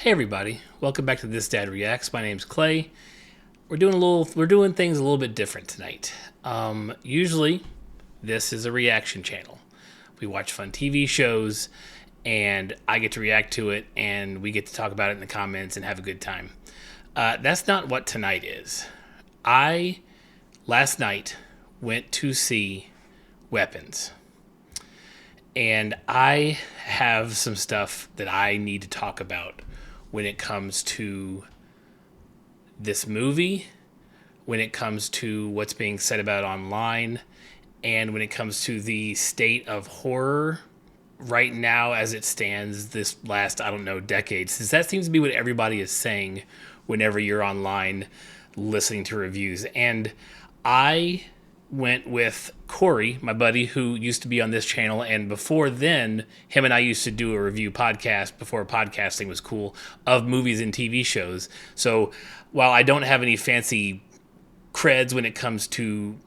Hey everybody, welcome back to This Dad Reacts. My name's Clay. We're doing things a little bit different tonight. Usually, this is a reaction channel. We watch fun TV shows, and I get to react to it, and we get to talk about it in the comments and have a good time. That's not what tonight is. I last night went to see Weapons, and I have some stuff that I need to talk about when it comes to this movie, when it comes to what's being said about online, and when it comes to the state of horror right now as it stands this last, I don't know, decade, since that seems to be what everybody is saying whenever you're online listening to reviews. And I went with Corey, my buddy, who used to be on this channel, and before then, him and I used to do a review podcast before podcasting was cool of movies and TV shows. So while I don't have any fancy creds when it comes to,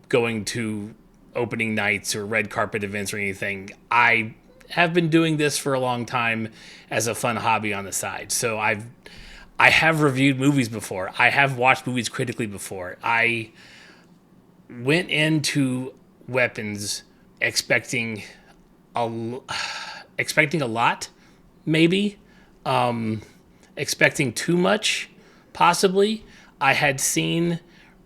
going to opening nights or red carpet events or anything, I have been doing this for a long time as a fun hobby on the side. So I have reviewed movies before. I have watched movies critically before. I went into Weapons expecting a expecting a lot, maybe, expecting too much, possibly. I had seen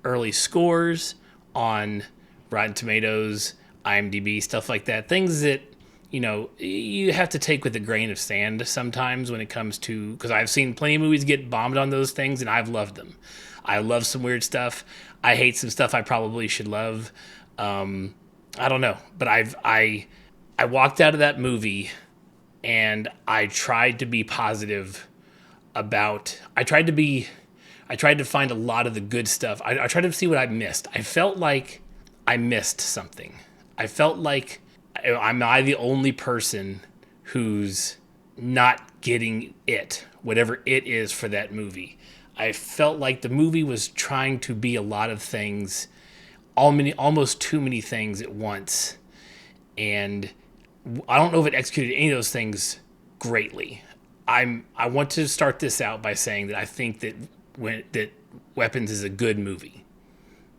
early scores on Rotten Tomatoes, IMDb, stuff like that. Things that you have to take with a grain of sand sometimes when it comes to, because I've seen plenty of movies get bombed on those things and I've loved them. I love some weird stuff. I hate some stuff I probably should love. I don't know, but I walked out of that movie and I tried to be positive about. I tried to find a lot of the good stuff. I tried to see what I missed. I felt like I missed something. I felt like am I the only person who's not getting it, whatever it is for that movie? I felt like the movie was trying to be a lot of things, almost too many things at once, and I don't know if it executed any of those things greatly. I want to start this out by saying that I think that Weapons is a good movie.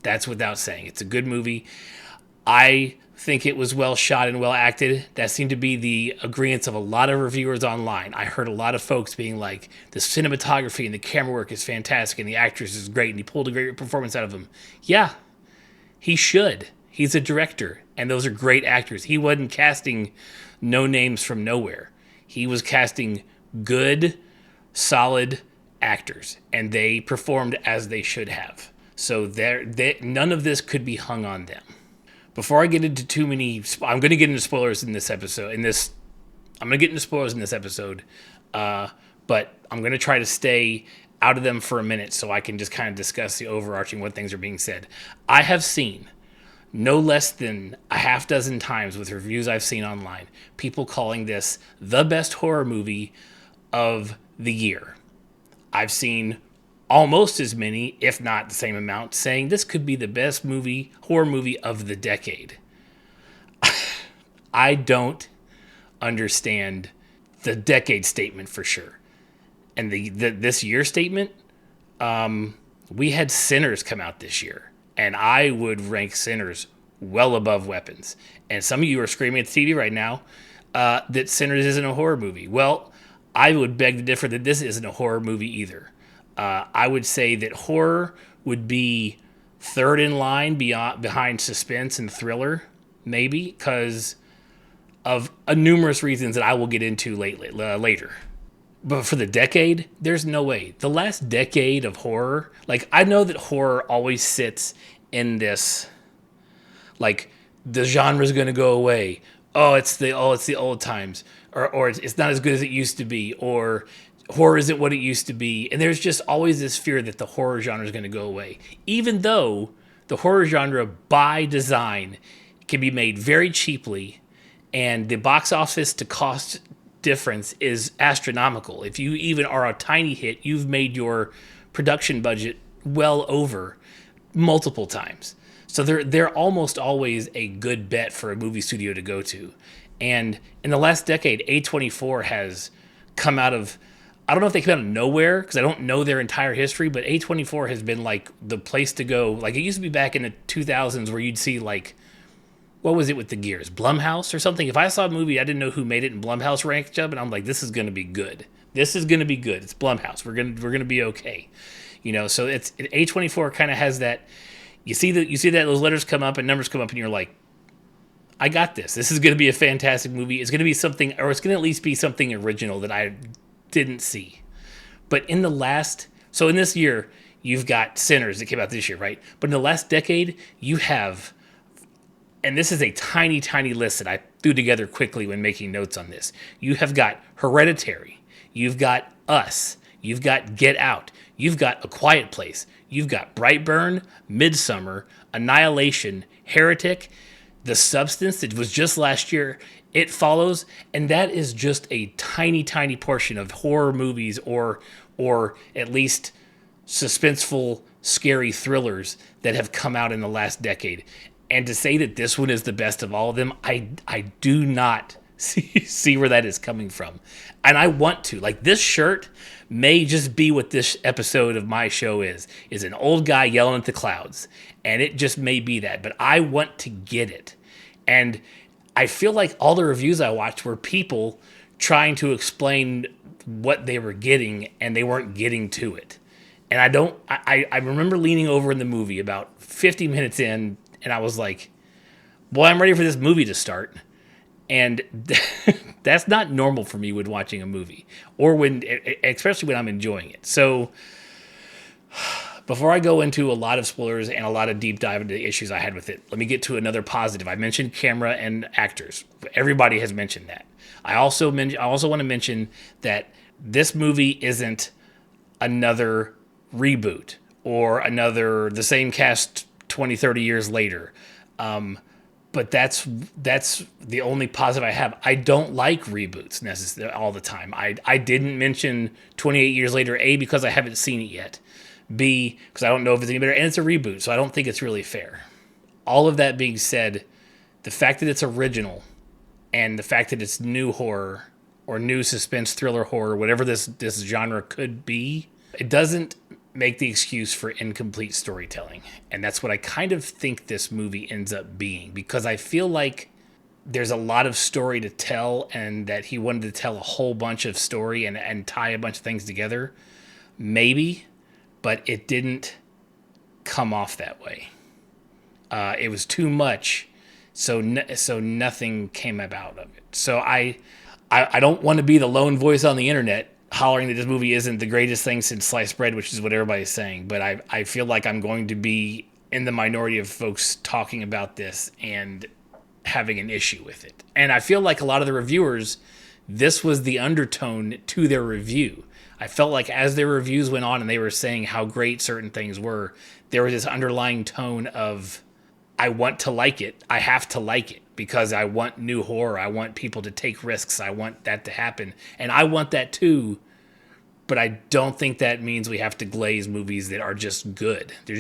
That's without saying. It's a good movie. I think it was well shot and well acted. That seemed to be the agreement of a lot of reviewers online. I heard a lot of folks being like, the cinematography and the camera work is fantastic and the actress is great and he pulled a great performance out of him. Yeah, he should. He's a director and those are great actors. He wasn't casting no names from nowhere. He was casting good, solid actors and they performed as they should have. So none of this could be hung on them. Before I get into too many, I'm going to get into spoilers in this episode. I'm going to get into spoilers in this episode, but I'm going to try to stay out of them for a minute so I can just kind of discuss the overarching what things are being said. I have seen no less than a half dozen times with reviews I've seen online, people calling this the best horror movie of the year. I've seen almost as many, if not the same amount, saying this could be the best horror movie of the decade. I don't understand the decade statement for sure. And this year statement, we had Sinners come out this year. And I would rank Sinners well above Weapons. And some of you are screaming at the TV right now that Sinners isn't a horror movie. Well, I would beg to differ that this isn't a horror movie either. I would say that horror would be third in line behind suspense and thriller, maybe, because of numerous reasons that I will get into later. But for the decade, there's no way. The last decade of horror, like, I know that horror always sits in this, like, the genre is going to go away. It's the old times, or it's not as good as it used to be, or horror isn't what it used to be. And there's just always this fear that the horror genre is going to go away. Even though the horror genre by design can be made very cheaply and the box office to cost difference is astronomical. If you even are a tiny hit, you've made your production budget well over multiple times. So they're almost always a good bet for a movie studio to go to. And in the last decade, A24 has come out of I don't know if they came out of nowhere because I don't know their entire history, but A24 has been like the place to go. Like it used to be back in the 2000s where you'd see like, what was it with the gears? Blumhouse or something? If I saw a movie, I didn't know who made it, and Blumhouse ranked up, and I'm like, this is going to be good. This is going to be good. It's Blumhouse. We're gonna be okay. So it's A24 kind of has that. You see that those letters come up and numbers come up, and you're like, I got this. This is going to be a fantastic movie. It's going to be something, or it's going to at least be something original that I didn't see. But in this year, you've got Sinners that came out this year, right? But in the last decade, you have, and this is a tiny, tiny list that I threw together quickly when making notes on this. You have got Hereditary. You've got Us. You've got Get Out. You've got A Quiet Place. You've got Brightburn, Midsummer, Annihilation, Heretic, The Substance that was just last year. It Follows, and that is just a tiny, tiny portion of horror movies or at least suspenseful, scary thrillers that have come out in the last decade. And to say that this one is the best of all of them, I do not see where that is coming from. And I want to. Like, this shirt may just be what this episode of my show is an old guy yelling at the clouds. And it just may be that. But I want to get it. And I feel like all the reviews I watched were people trying to explain what they were getting, and they weren't getting to it. And I remember leaning over in the movie about 50 minutes in, and I was like, boy, I'm ready for this movie to start. And that's not normal for me when watching a movie, or especially when I'm enjoying it. So before I go into a lot of spoilers and a lot of deep dive into the issues I had with it, let me get to another positive. I mentioned camera and actors. Everybody has mentioned that. I also want to mention that this movie isn't another reboot or the same cast 20, 30 years later. But that's the only positive I have. I don't like reboots necessarily all the time. I didn't mention 28 Years Later, A, because I haven't seen it yet. B, because I don't know if it's any better. And it's a reboot, so I don't think it's really fair. All of that being said, the fact that it's original and the fact that it's new horror or new suspense thriller horror, whatever this genre could be, it doesn't make the excuse for incomplete storytelling. And that's what I kind of think this movie ends up being, because I feel like there's a lot of story to tell, and that he wanted to tell a whole bunch of story and tie a bunch of things together. Maybe, but it didn't come off that way. It was too much, so nothing came about of it. So I don't want to be the lone voice on the internet hollering that this movie isn't the greatest thing since sliced bread, which is what everybody's saying. But I feel like I'm going to be in the minority of folks talking about this and having an issue with it. And I feel like a lot of the reviewers, this was the undertone to their review. I felt like as their reviews went on and they were saying how great certain things were, there was this underlying tone of, I want to like it. I have to like it because I want new horror. I want people to take risks. I want that to happen. And I want that too. But I don't think that means we have to glaze movies that are just good. That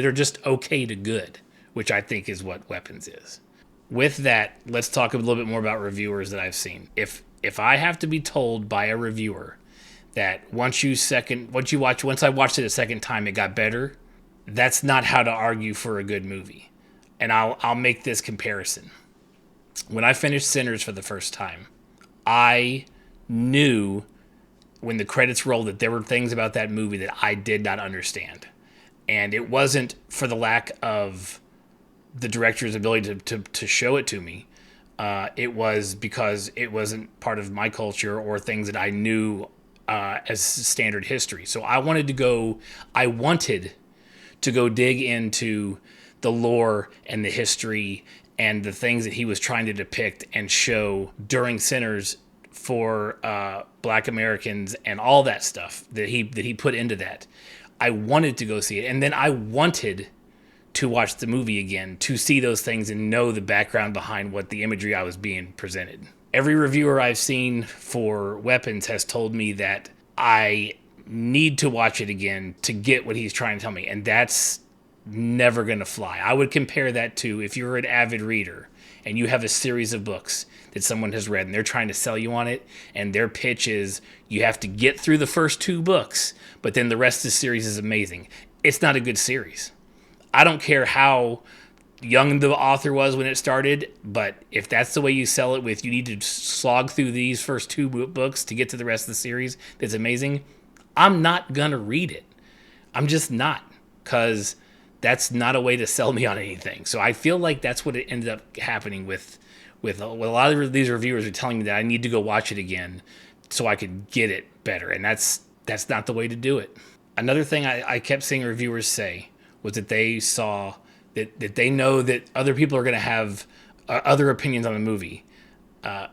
are just okay to good, which I think is what Weapons is. With that, let's talk a little bit more about reviewers that I've seen. If I have to be told by a reviewer that once I watched it a second time, it got better, that's not how to argue for a good movie. And I'll make this comparison. When I finished Sinners for the first time, I knew when the credits rolled that there were things about that movie that I did not understand. And it wasn't for the lack of the director's ability to show it to me. It was because it wasn't part of my culture or things that I knew as standard history. So I wanted to go dig into the lore and the history and the things that he was trying to depict and show during Sinners for Black Americans and all that stuff that he put into that. I wanted to go see it, and then I wanted to watch the movie again to see those things and know the background behind what the imagery I was being presented. Every reviewer I've seen for Weapons has told me that I need to watch it again to get what he's trying to tell me, and that's never going to fly. I would compare that to if you're an avid reader and you have a series of books that someone has read and they're trying to sell you on it, and their pitch is you have to get through the first 2 books, but then the rest of the series is amazing. It's not a good series. I don't care how young the author was when it started, but if that's the way you sell it, with you need to slog through these first 2 books to get to the rest of the series that's amazing, I'm not gonna read it. I'm just not, because that's not a way to sell me on anything. So I feel like that's what it ended up happening with a lot of these reviewers are telling me that I need to go watch it again so I could get it better, and that's not the way to do it. Another thing I kept seeing reviewers say was that they saw that they know that other people are going to have other opinions on the movie,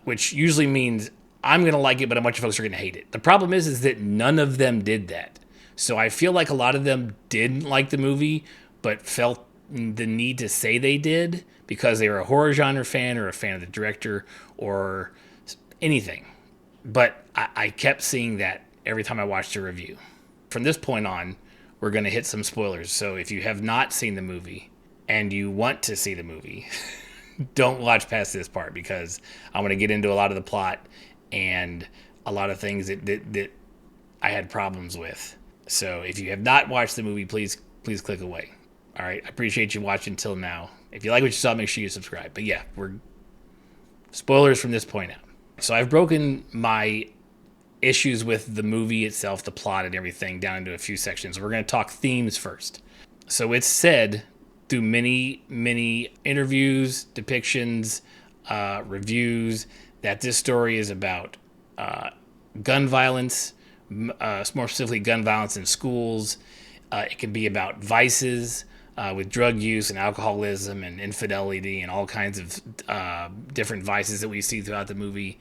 which usually means I'm going to like it, but a bunch of folks are going to hate it. The problem is that none of them did that. So I feel like a lot of them didn't like the movie, but felt the need to say they did because they were a horror genre fan or a fan of the director or anything. But I kept seeing that every time I watched a review. From this point on, we're going to hit some spoilers. So if you have not seen the movie and you want to see the movie, don't watch past this part, because I'm going to get into a lot of the plot and a lot of things that I had problems with. So if you have not watched the movie, please click away. All right, I appreciate you watching until now. If you like what you saw, make sure you subscribe. But yeah, we're spoilers from this point out. So I've broken my issues with the movie itself, the plot and everything, down into a few sections. We're going to talk themes first. So it's said through many interviews, depictions, reviews, that this story is about gun violence, more specifically gun violence in schools. It can be about vices with drug use and alcoholism and infidelity and all kinds of different vices that we see throughout the movie.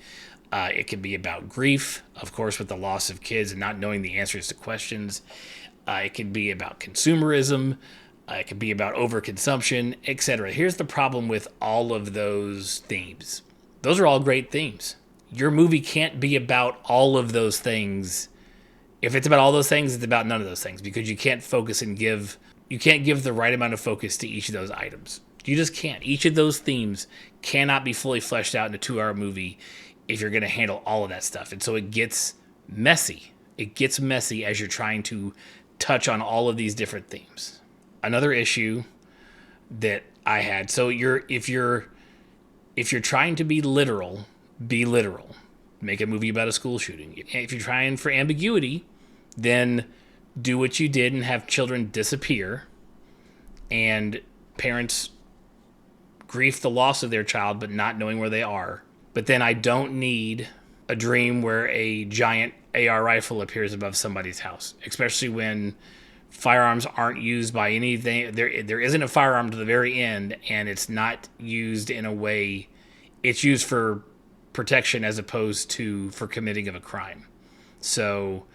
It can be about grief, of course, with the loss of kids and not knowing the answers to questions. It can be about consumerism. It can be about overconsumption, etc. Here's the problem with all of those themes. Those are all great themes. Your movie can't be about all of those things. If it's about all those things, it's about none of those things, because you can't focus and you can't give the right amount of focus to each of those items. You just can't. Each of those themes cannot be fully fleshed out in a 2-hour movie if you're going to handle all of that stuff. And so it gets messy. It gets messy as you're trying to touch on all of these different themes. Another issue that I had, so if you're trying to be literal, be literal. Make a movie about a school shooting. If you're trying for ambiguity, then do what you did and have children disappear and parents grieve the loss of their child but not knowing where they are. But then I don't need a dream where a giant AR rifle appears above somebody's house, especially when firearms aren't used by anything. There isn't a firearm to the very end, and it's not used in a way. It's used for protection as opposed to for committing of a crime. So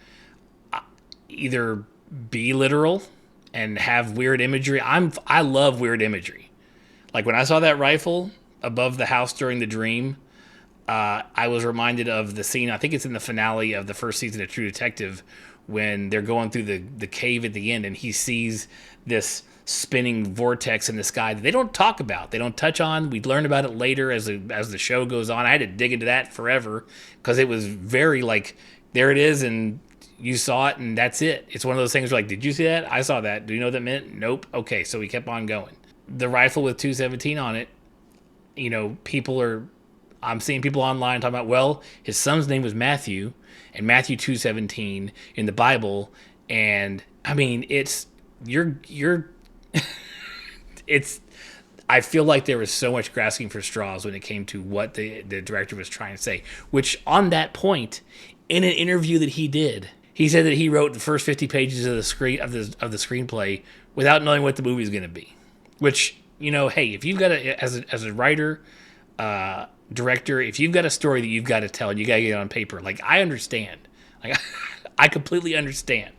either be literal and have weird imagery. I love weird imagery. Like when I saw that rifle above the house during the dream, I was reminded of the scene, I think it's in the finale of the first season of True Detective, when they're going through the cave at the end and he sees this spinning vortex in the sky that they don't talk about. They don't touch on. We learn about it later as the show goes on. I had to dig into that forever because it was very like, there it is and you saw it and that's it. It's one of those things where like, did you see that? I saw that. Do you know what that meant? Nope. Okay, so we kept on going. The rifle with 217 on it, I'm seeing people online talking about, well, his son's name was Matthew, and Matthew 2:17 in the Bible, and I mean, I feel like there was so much grasping for straws when it came to what the director was trying to say, which on that point, in an interview that he did, he said that he wrote the first 50 pages of the screenplay without knowing what the movie was going to be, which, hey, if you've got as a writer, director, if you've got a story that you've got to tell and you got to get it on paper, like, I understand. Like, I completely understand.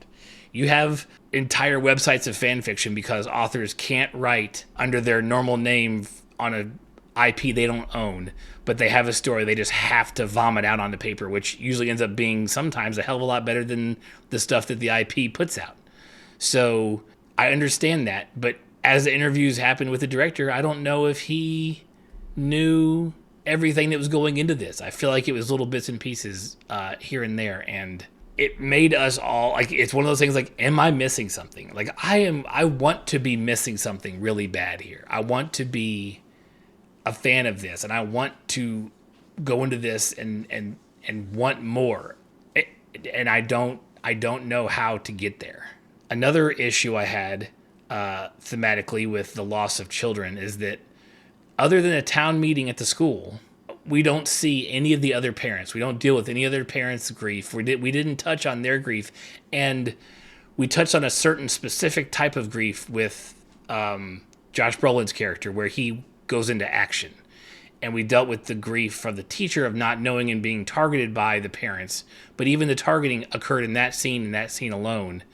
You have entire websites of fan fiction because authors can't write under their normal name on an IP they don't own, but they have a story they just have to vomit out onto paper, which usually ends up being sometimes a hell of a lot better than the stuff that the IP puts out. So I understand that, but as the interviews happen with the director, I don't know if he knew everything that was going into this. I feel like it was little bits and pieces here and there, and it made us all like, it's one of those things like, am I missing something? Like I want to be missing something really bad here. I want to be a fan of this, and I want to go into this and want more. And I don't know how to get there. Another issue I had thematically with the loss of children is that other than a town meeting at the school, we don't see any of the other parents. We don't deal with any other parents' grief. We didn't touch on their grief, and we touched on a certain specific type of grief with Josh Brolin's character, where he goes into action, and we dealt with the grief from the teacher of not knowing and being targeted by the parents. But even the targeting occurred in that scene alone,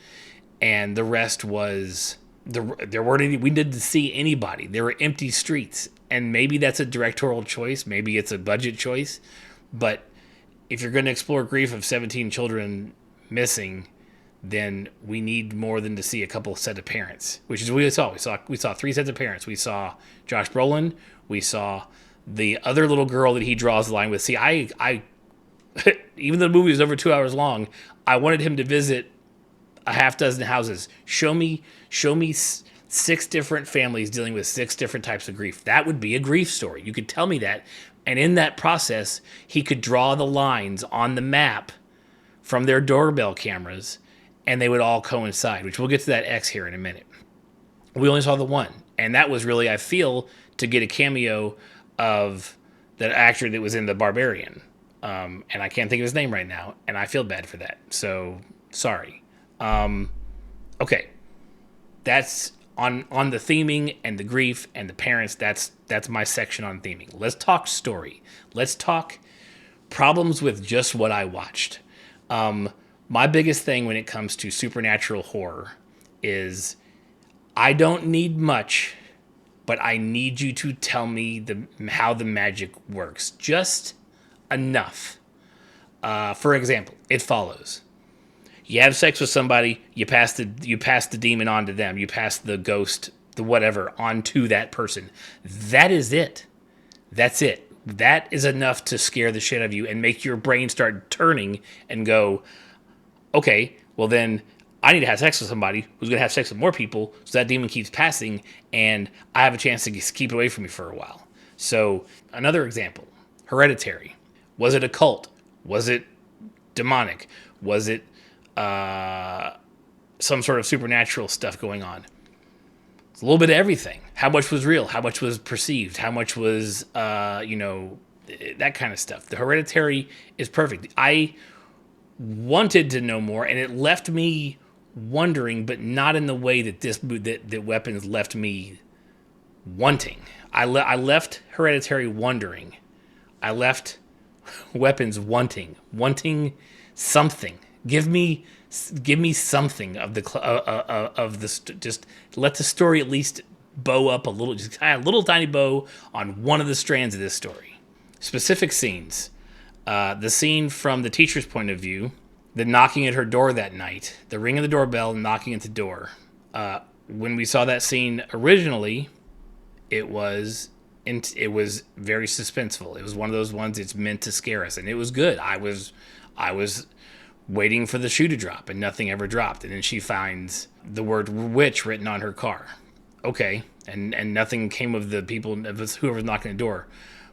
and the rest was there weren't any. We didn't see anybody. There were empty streets. And maybe that's a directorial choice. Maybe it's a budget choice. But if you're going to explore grief of 17 children missing, then we need more than to see a couple set of parents, which is what we saw. We saw 3 sets of parents. We saw Josh Brolin. We saw the other little girl that he draws the line with. See, I even though the movie was over 2 hours long, I wanted him to visit a half dozen houses. Show me 6 different families dealing with 6 different types of grief. That would be a grief story. You could tell me that. And in that process, he could draw the lines on the map from their doorbell cameras, and they would all coincide, which we'll get to that X here in a minute. We only saw the one. And that was really, I feel, to get a cameo of that actor that was in The Barbarian. And I can't think of his name right now, and I feel bad for that. So, sorry. Okay. That's on the theming and the grief and the parents. That's my section on theming. Let's talk story. Let's talk problems with just what I watched. My biggest thing when it comes to supernatural horror is I don't need much, but I need you to tell me how the magic works. Just enough. For example, It Follows. You have sex with somebody, you pass the demon on to them, you pass the ghost, the whatever, onto that person. That is it. That's it. That is enough to scare the shit out of you and make your brain start turning and go, okay, well then I need to have sex with somebody who's going to have sex with more people so that demon keeps passing and I have a chance to keep it away from me for a while. So another example, Hereditary. Was it a cult? Was it demonic? Was it some sort of supernatural stuff going on? It's a little bit of everything. How much was real? How much was perceived? How much was, that kind of stuff. The Hereditary is perfect. I wanted to know more, and it left me wondering, but not in the way that that Weapons left me wanting. I left Hereditary wondering. I left Weapons wanting something. Give me something of just let the story at least bow up a little, just kind of a little tiny bow on one of the strands of this story. Specific scenes. The scene from the teacher's point of view, the knocking at her door that night, the ring of the doorbell, and knocking at the door. When we saw that scene originally, it was very suspenseful. It was one of those ones it's meant to scare us, and it was good. I was waiting for the shoe to drop, and nothing ever dropped. And then she finds the word witch written on her car. Okay, and nothing came of the people, of whoever's knocking the door.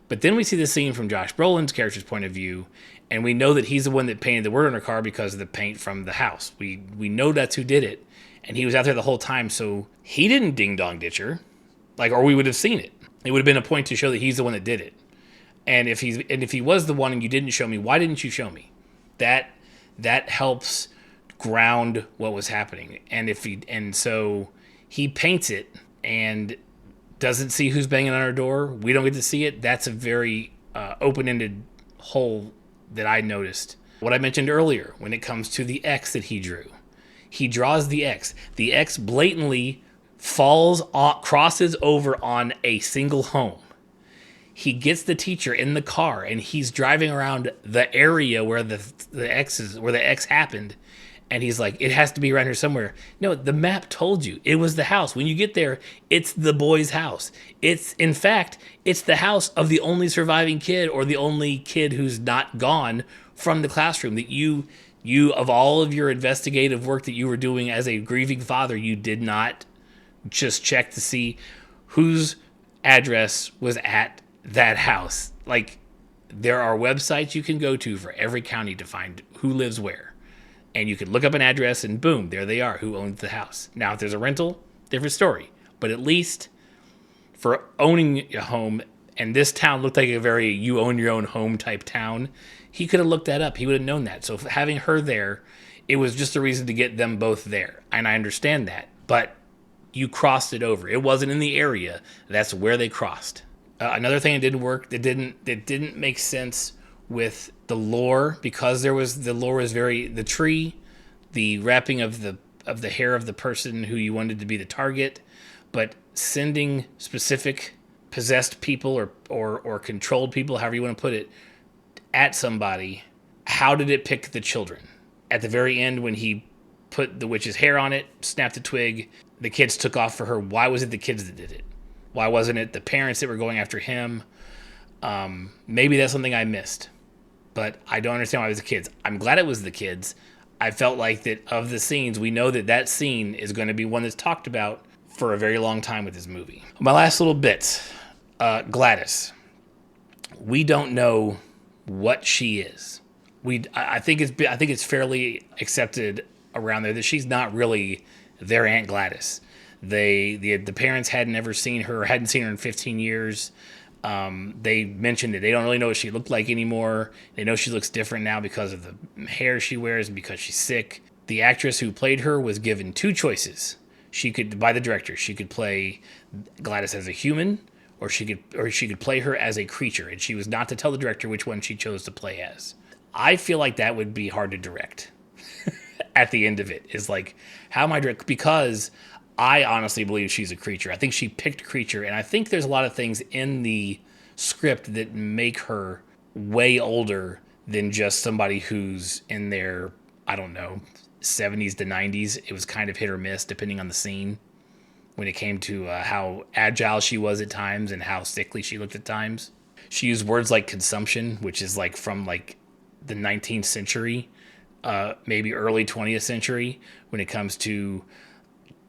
But then we see the scene from Josh Brolin's character's point of view, and we know that he's the one that painted the word on her car because of the paint from the house. We know that's who did it, and he was out there the whole time, so he didn't ding-dong ditch her, or we would have seen it. It would have been a point to show that he's the one that did it. And if he was the one and you didn't show me, why didn't you show me? That helps ground what was happening. And so he paints it and doesn't see who's banging on our door. We don't get to see it. That's a very open-ended hole that I noticed. What I mentioned earlier, when it comes to the X that he drew, he draws the X. The X blatantly crosses over on a single home. He gets the teacher in the car and he's driving around the area where the X happened, And he's like, it has to be around here somewhere. No, the map told you it was the house. When you get there, it's the boy's house. It's, in fact, it's the house of the only surviving kid, or the only kid who's not gone from the classroom. That you of all of your investigative work that you were doing as a grieving father, you did not just check to see whose address was at that house. Like, there are websites you can go to for every county to find who lives where. And you can look up an address and boom, there they are, who owns the house. Now, if there's a rental, different story. But at least for owning a home, and this town looked like a very you own your own home type town, he could have looked that up. He would have known that. So having her there, it was just a reason to get them both there. And I understand that. But you crossed it over. It wasn't in the area. That's where they crossed. Another thing that didn't work, that didn't make sense with the lore, because the lore is very, the tree, the wrapping of the hair of the person who you wanted to be the target, but sending specific possessed people or controlled people, however you want to put it, at somebody. How did it pick the children? At the very end, when he put the witch's hair on it, snapped a twig, the kids took off for her. Why was it the kids that did it? Why wasn't it the parents that were going after him? Maybe that's something I missed, but I don't understand why it was the kids. I'm glad it was the kids. I felt like that of the scenes, we know that scene is going to be one that's talked about for a very long time with this movie. My last little bits, Gladys. We don't know what she is. I think it's fairly accepted around there that she's not really their Aunt Gladys. The parents hadn't ever seen her, hadn't seen her in 15 years. They mentioned that they don't really know what she looked like anymore. They know she looks different now because of the hair she wears and because she's sick. The actress who played her was given two choices. By the director, she could play Gladys as a human, or she could play her as a creature, and she was not to tell the director which one she chose to play as. I feel like that would be hard to direct. At the end of it is like, how am I direct? Because I honestly believe she's a creature. I think she picked creature, and I think there's a lot of things in the script that make her way older than just somebody who's in their, I don't know, 70s to 90s. It was kind of hit or miss depending on the scene when it came to how agile she was at times and how sickly she looked at times. She used words like consumption, which is like from like the 19th century, maybe early 20th century, when it comes to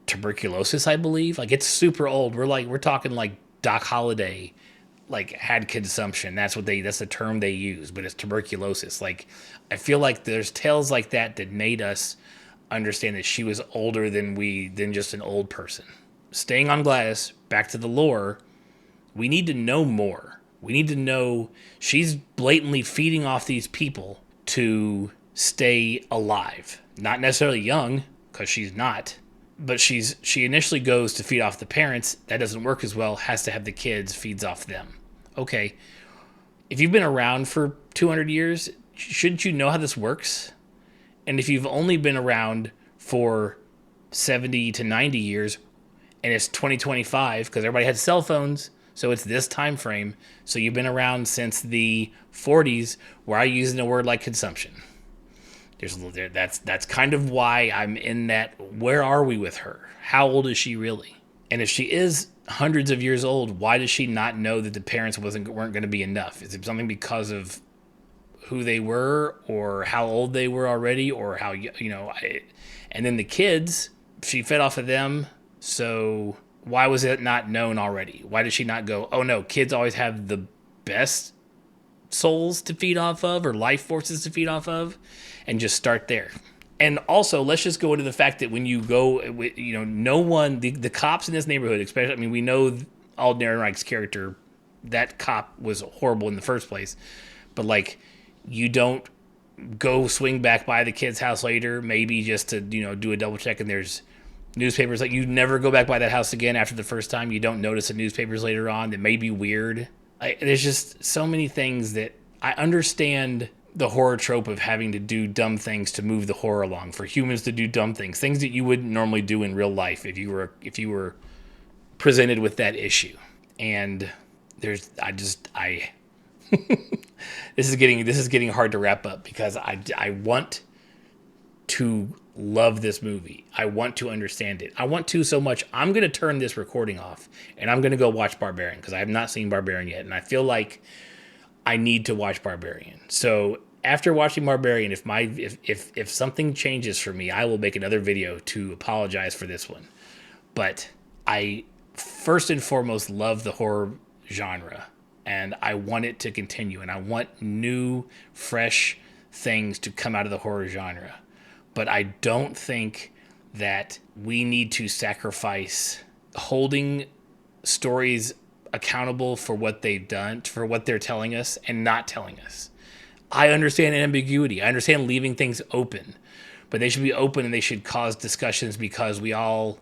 tuberculosis, I believe. Like, it's super old. We're talking like Doc Holliday, like, had consumption. That's the term they use, but it's tuberculosis. Like, I feel like there's tales like that made us understand that she was older than just an old person. Staying on Gladys, back to the lore, we need to know more. We need to know she's blatantly feeding off these people to stay alive. Not necessarily young, because she's not. But she initially goes to feed off the parents. That doesn't work as well. Has to have the kids, feeds off them. Okay. If you've been around for 200 years, shouldn't you know how this works? And if you've only been around for 70 to 90 years, and it's 2025, because everybody had cell phones, so it's this time frame. So you've been around since the 40s, where I using a word like consumption. That's kind of why I'm in that. Where are we with her? How old is she really? And if she is hundreds of years old, why does she not know that the parents weren't going to be enough? Is it something because of who they were, or how old they were already, or how and then the kids, she fed off of them. So why was it not known already? Why did she not go, oh no, kids always have the best souls to feed off of, or life forces to feed off of, and just start there? And also, let's just go into the fact that when you go, no one, the cops in this neighborhood, especially, I mean, we know Alden Ehrenreich's character, that cop was horrible in the first place, but like, you don't go swing back by the kid's house later, maybe just to, do a double check, and there's newspapers. Like, you never go back by that house again after the first time. You don't notice the newspapers later on. That may be weird. There's just so many things that I understand the horror trope of having to do dumb things to move the horror along, for humans to do dumb things that you wouldn't normally do in real life if you were presented with that issue. And this is getting hard to wrap up, because I want to love this movie. I want to understand it. I want to so much. I'm going to turn this recording off and I'm going to go watch Barbarian because I have not seen Barbarian yet. And I feel like I need to watch Barbarian. So after watching Barbarian, if something changes for me, I will make another video to apologize for this one. But I first and foremost love the horror genre and I want it to continue and I want new, fresh things to come out of the horror genre. But I don't think that we need to sacrifice holding stories accountable for what they've done, for what they're telling us and not telling us. I understand ambiguity. I understand leaving things open, but they should be open and they should cause discussions because we all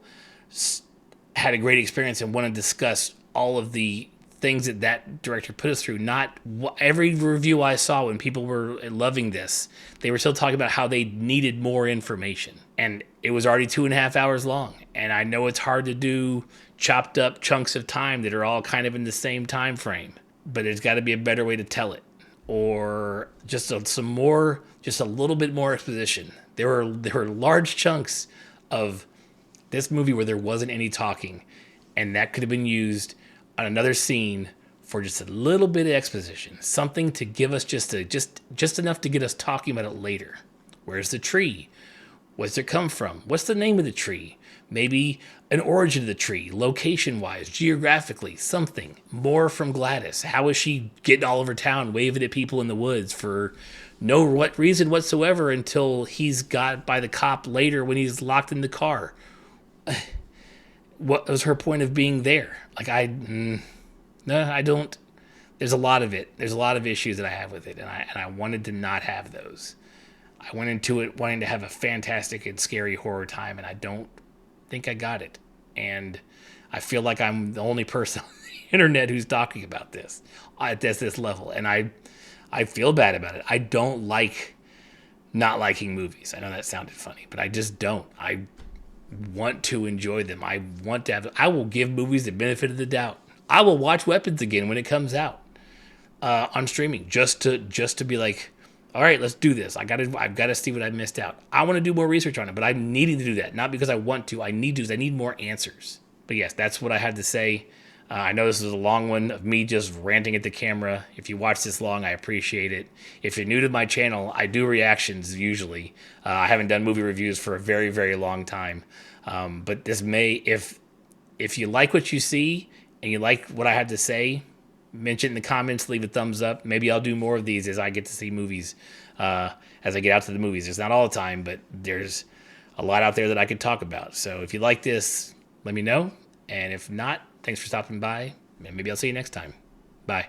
had a great experience and want to discuss all of the things that director put us through. Not every review I saw when people were loving this, they were still talking about how they needed more information. And it was already 2.5 hours long. And I know it's hard to do chopped up chunks of time that are all kind of in the same time frame, but there's got to be a better way to tell it. Or just a little bit more exposition. There were large chunks of this movie where there wasn't any talking, and that could have been used on another scene for just a little bit of exposition, something to give us just enough to get us talking about it later. Where's the tree? Where's it come from? What's the name of the tree? Maybe an origin of the tree, location-wise, geographically, something more from Gladys. How is she getting all over town, waving at people in the woods for no reason whatsoever until he's got by the cop later when he's locked in the car? What was her point of being there? Like, no, I don't. There's a lot of it. There's a lot of issues that I have with it, and I wanted to not have those. I went into it wanting to have a fantastic and scary horror time, and I don't think I got it. And I feel like I'm the only person on the internet who's talking about this at this level, and I feel bad about it. I don't like not liking movies. I know that sounded funny, but I just don't. I want to enjoy them. I will give movies the benefit of the doubt. I will watch Weapons again when it comes out on streaming just to be like, all right, let's do this. I've got to see what I missed out. I want to do more research on it, but I'm needing to do that. Not because I want to. I need to because I need more answers. But yes, that's what I had to say. I know this is a long one of me just ranting at the camera. If you watch this long, I appreciate it. If you're new to my channel, I do reactions usually. I haven't done movie reviews for a very, very long time. But this may, if you like what you see and you like what I had to say, mention in the comments, leave a thumbs up. Maybe I'll do more of these as I get to see movies, as I get out to the movies. It's not all the time, but there's a lot out there that I could talk about. So if you like this, let me know. And if not, thanks for stopping by, and maybe I'll see you next time. Bye.